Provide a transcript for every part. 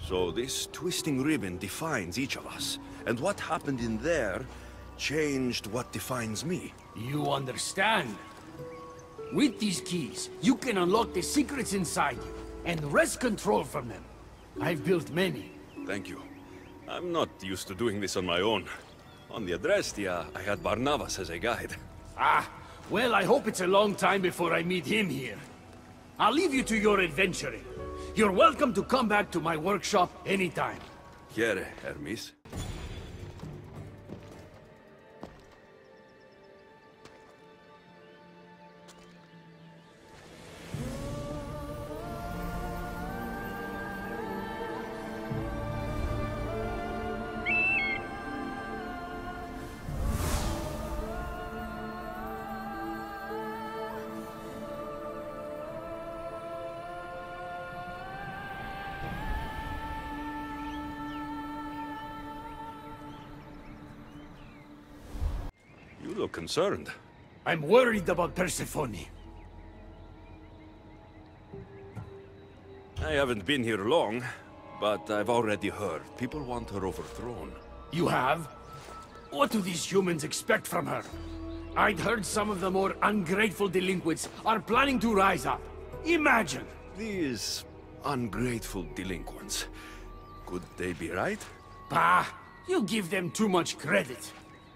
So this twisting ribbon defines each of us, and what happened in there changed what defines me. You understand? With these keys, you can unlock the secrets inside you, and wrest control from them. I've built many. Thank you. I'm not used to doing this on my own. On the Adrestia, I had Barnabas as a guide. Ah, well, I hope it's a long time before I meet him here. I'll leave you to your adventuring. You're welcome to come back to my workshop anytime. Here, Hermes. You look concerned. I'm worried about Persephone. I haven't been here long, but I've already heard people want her overthrown. You have? What do these humans expect from her? I'd heard some of the more ungrateful delinquents are planning to rise up. Imagine! These ungrateful delinquents. Could they be right? Bah! You give them too much credit.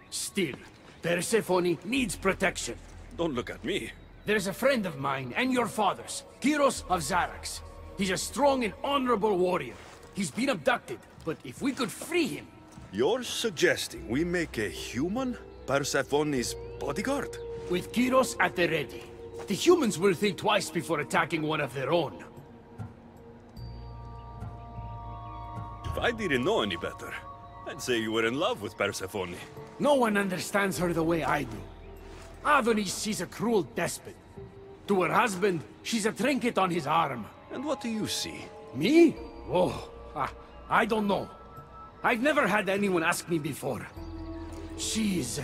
Still, Persephone needs protection. Don't look at me. There's a friend of mine and your father's, Kyros of Xarax. He's a strong and honorable warrior. He's been abducted, but if we could free him... You're suggesting we make a human Persephone's bodyguard? With Kyros at the ready, the humans will think twice before attacking one of their own. If I didn't know any better, I'd say you were in love with Persephone. No one understands her the way I do. Adonis, she's a cruel despot. To her husband, she's a trinket on his arm. And what do you see? Me? Oh, I don't know. I've never had anyone ask me before. She's...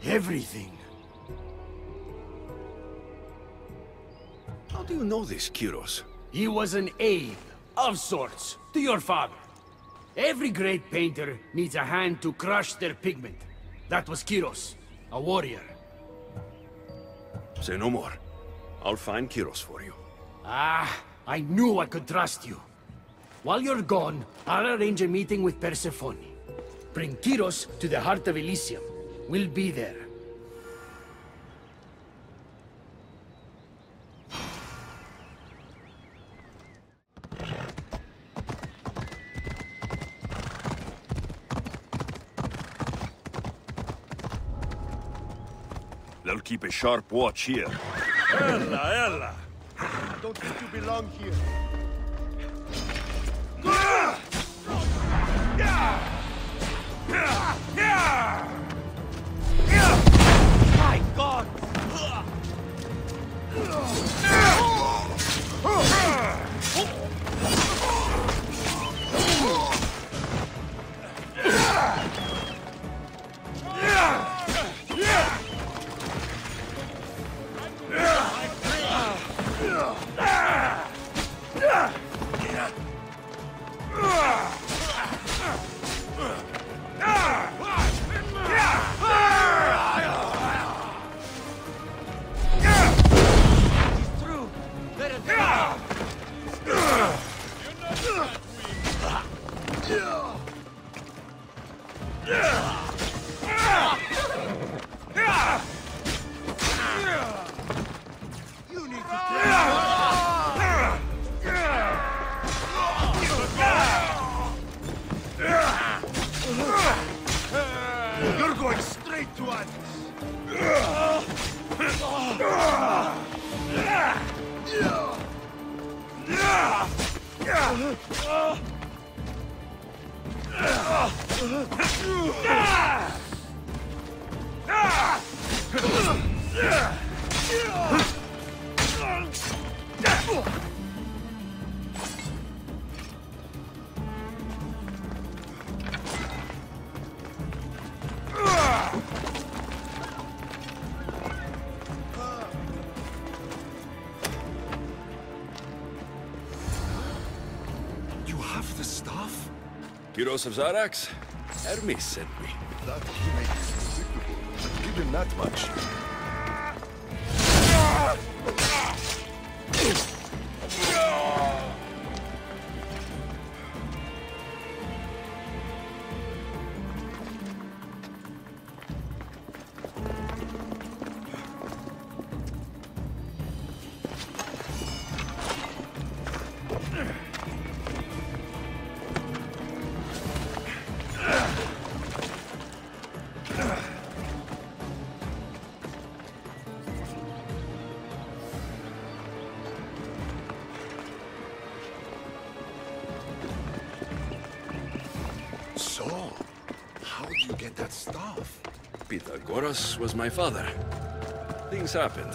everything. How do you know this, Kyros? He was an aide, of sorts, to your father. Every great painter needs a hand to crush their pigment. That was Kyros, a warrior. Say no more. I'll find Kyros for you. Ah, I knew I could trust you. While you're gone, I'll arrange a meeting with Persephone. Bring Kyros to the heart of Elysium. We'll be there. They'll keep a sharp watch here. Ella, Ella! Don't think you belong here. My God! You're going straight to us. You have have the staff? Kyros of Zarax? Hermes sent me. That he makes predictable. Give him that much. So, how do you get that staff? Pythagoras was my father. Things happened.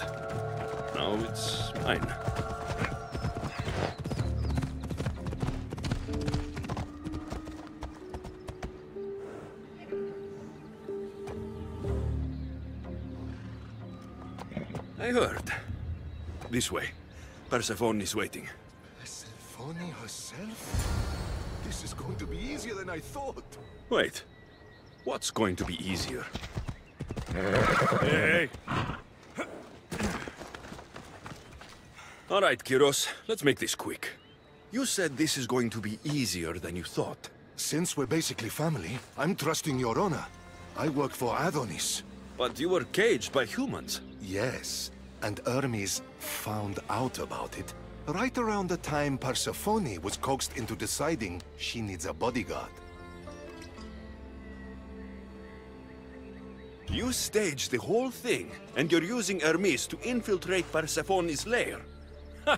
Now it's mine. I heard. This way. Persephone is waiting. Persephone herself? This is going to be easier than I thought. Wait. What's going to be easier? Hey! All right, Kyros. Let's make this quick. You said this is going to be easier than you thought. Since we're basically family, I'm trusting your honor. I work for Adonis. But you were caged by humans. Yes, and Hermes found out about it right around the time Persephone was coaxed into deciding she needs a bodyguard. You staged the whole thing, and you're using Hermes to infiltrate Persephone's lair. Ha!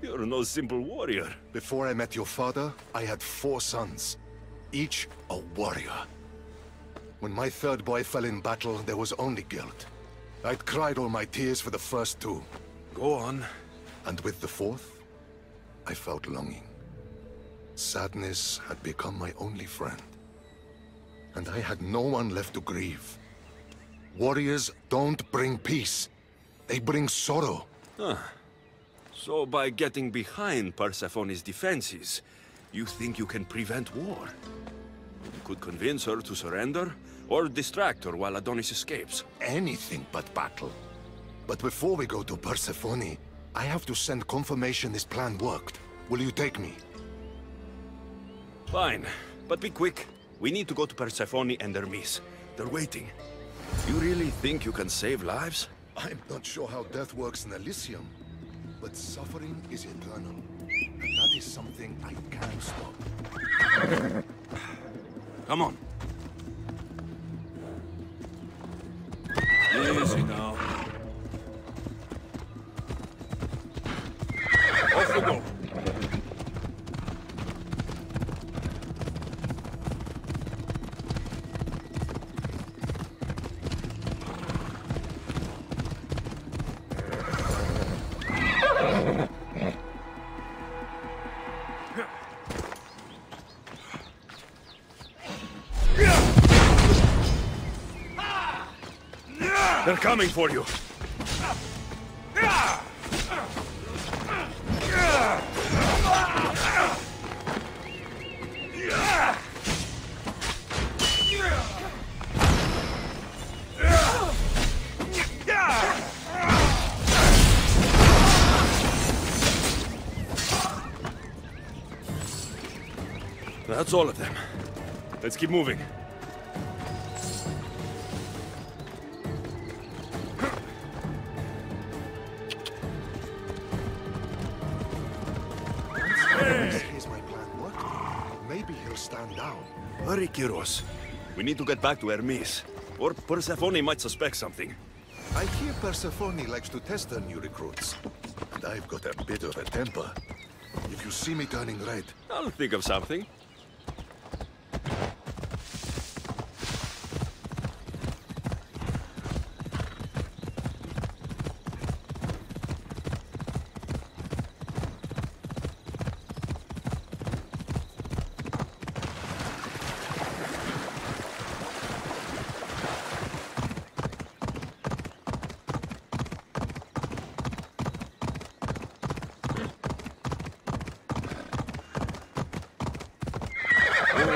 You're no simple warrior. Before I met your father, I had 4 sons, each a warrior. When my third boy fell in battle, there was only guilt. I'd cried all my tears for the first 2. Go on. And with the 4th, I felt longing. Sadness had become my only friend. And I had no one left to grieve. Warriors don't bring peace. They bring sorrow. So by getting behind Persephone's defenses, you think you can prevent war? You could convince her to surrender, or distract her while Adonis escapes. Anything but battle. But before we go to Persephone, I have to send confirmation this plan worked. Will you take me? Fine, but be quick. We need to go to Persephone and Hermes. They're waiting. You really think you can save lives? I'm not sure how death works in Elysium, but suffering is eternal. And that is something I can't stop. Come on. Easy now. Off we go. They're coming for you. That's all of them. Let's keep moving. Here's my plan worked. Maybe he'll stand down. Hurry, Kyros. We need to get back to Hermes. Or Persephone might suspect something. I hear Persephone likes to test her new recruits. And I've got a bit of a temper. If you see me turning red, I'll think of something.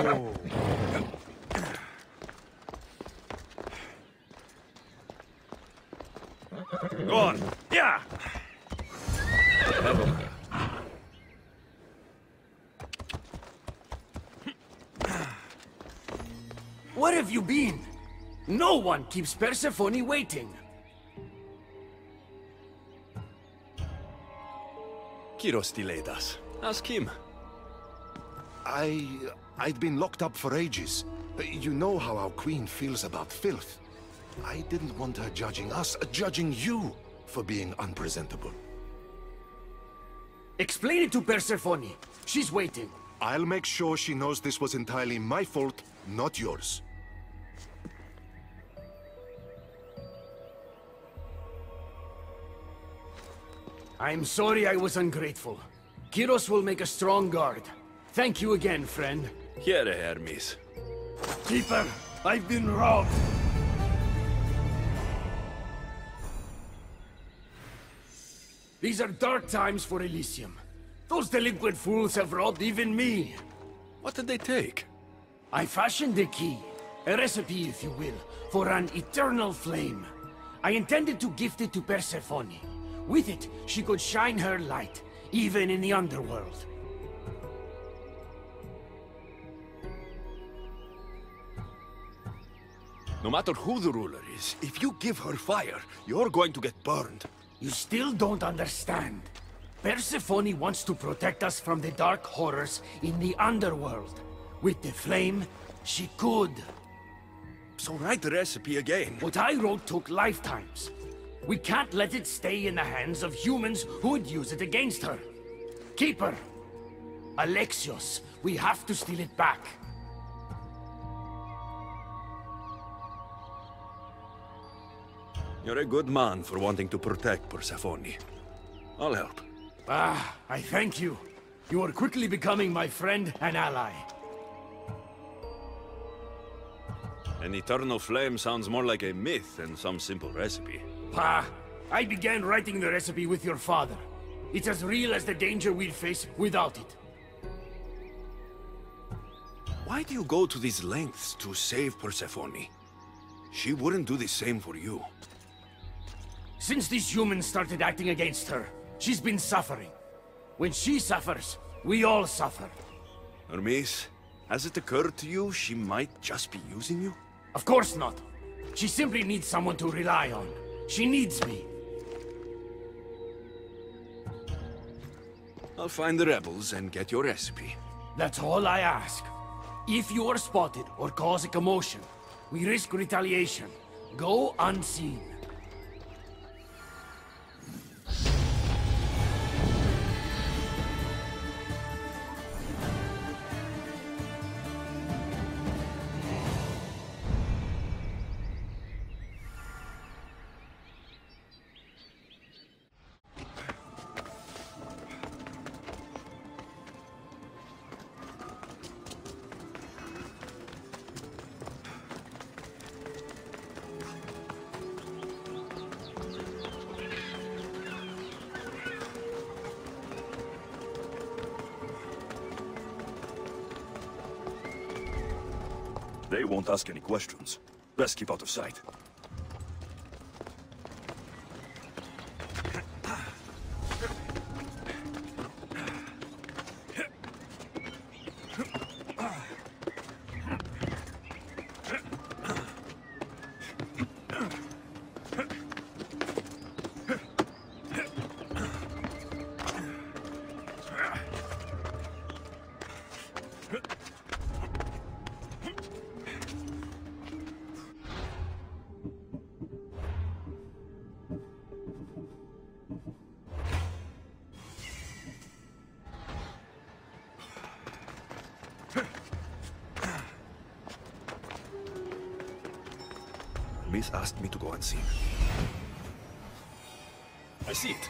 Go on. Yeah. Where have you been? No one keeps Persephone waiting. Kyros delayed us. Ask him. I'd been locked up for ages. You know how our queen feels about filth. I didn't want her judging us, judging you for being unpresentable. Explain it to Persephone. She's waiting. I'll make sure she knows this was entirely my fault, not yours. I'm sorry I was ungrateful. Kyros will make a strong guard. Thank you again, friend. Here, Hermes. Keeper, I've been robbed. These are dark times for Elysium. Those delinquent fools have robbed even me. What did they take? I fashioned a key, a recipe if you will, for an eternal flame. I intended to gift it to Persephone. With it, she could shine her light, even in the underworld. No matter who the ruler is, if you give her fire, you're going to get burned. You still don't understand. Persephone wants to protect us from the dark horrors in the underworld. With the flame, she could. So write the recipe again. What I wrote took lifetimes. We can't let it stay in the hands of humans who would use it against her. Keeper! Alexios, we have to steal it back. You're a good man for wanting to protect Persephone. I'll help. Ah, I thank you. You are quickly becoming my friend and ally. An eternal flame sounds more like a myth than some simple recipe. Pa, I began writing the recipe with your father. It's as real as the danger we'll face without it. Why do you go to these lengths to save Persephone? She wouldn't do the same for you. Since these humans started acting against her, she's been suffering. When she suffers, we all suffer. Hermes, has it occurred to you she might just be using you? Of course not. She simply needs someone to rely on. She needs me. I'll find the rebels and get your recipe. That's all I ask. If you are spotted or cause a commotion, we risk retaliation. Go unseen. They won't ask any questions. Best keep out of sight. Miss asked me to go unseen. I see it.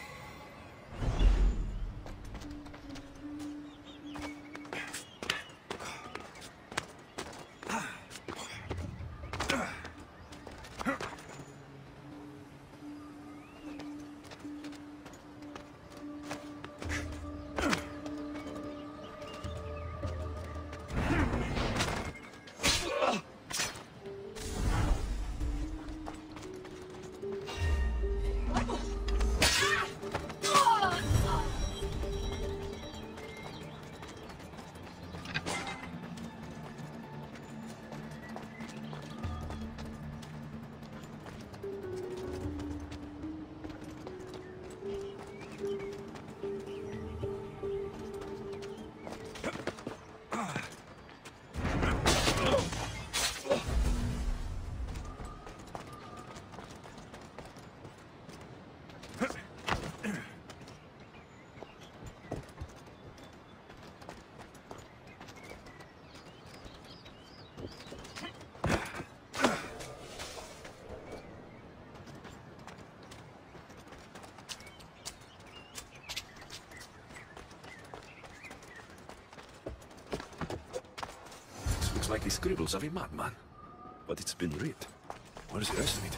Looks like the scribbles of a madman. But it's been read. Where's the rest of it?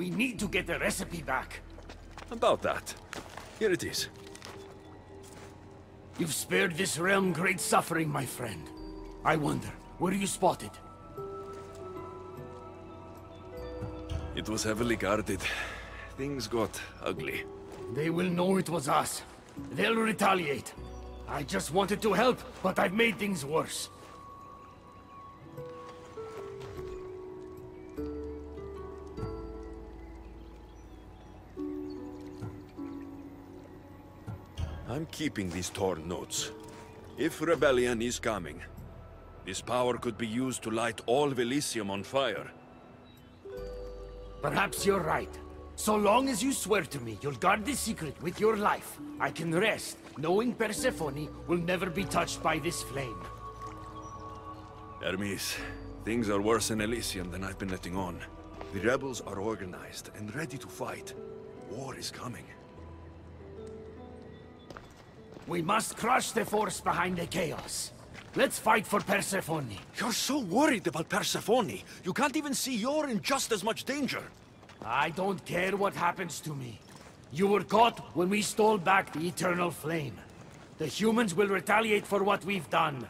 We need to get the recipe back. About that. Here it is. You've spared this realm great suffering, my friend. I wonder, were you spotted? It was heavily guarded. Things got ugly. They will know it was us. They'll retaliate. I just wanted to help, but I've made things worse. I'm keeping these torn notes. If rebellion is coming, this power could be used to light all Velicium on fire. Perhaps you're right. So long as you swear to me you'll guard this secret with your life, I can rest knowing Persephone will never be touched by this flame. Hermes, things are worse in Elysium than I've been letting on. The rebels are organized and ready to fight. War is coming. We must crush the force behind the chaos. Let's fight for Persephone. You're so worried about Persephone. You can't even see you're in just as much danger. I don't care what happens to me. You were caught when we stole back the Eternal Flame. The humans will retaliate for what we've done.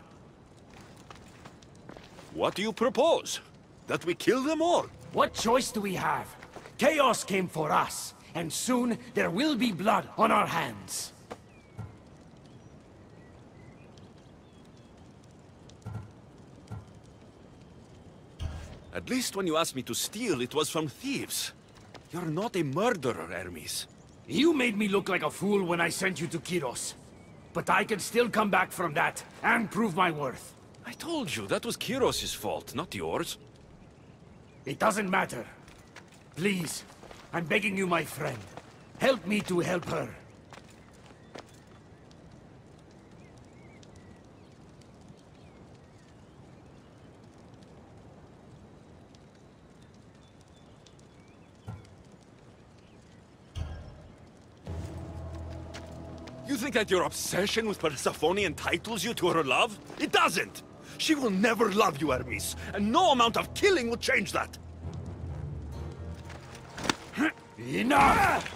What do you propose? That we kill them all? What choice do we have? Chaos came for us, and soon there will be blood on our hands. At least when you asked me to steal, it was from thieves. You're not a murderer, Hermes. You made me look like a fool when I sent you to Kyros. but I can still come back from that and prove my worth. I told you, that was Kiros' fault, not yours. It doesn't matter. Please, I'm begging you, my friend. Help me to help her. You think that your obsession with Persephone entitles you to her love? It doesn't! She will never love you, Hermes, and no amount of killing will change that! Enough!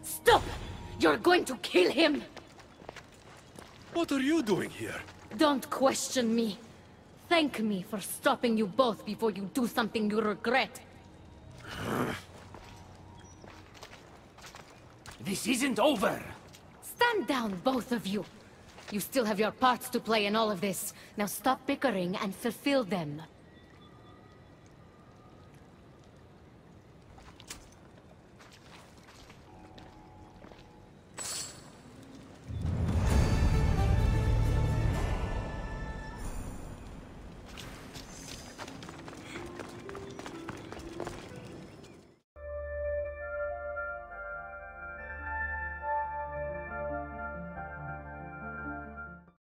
Stop! You're going to kill him! What are you doing here? Don't question me. Thank me for stopping you both before you do something you regret. This isn't over! Stand down, both of you. You still have your parts to play in all of this. Now stop bickering and fulfill them.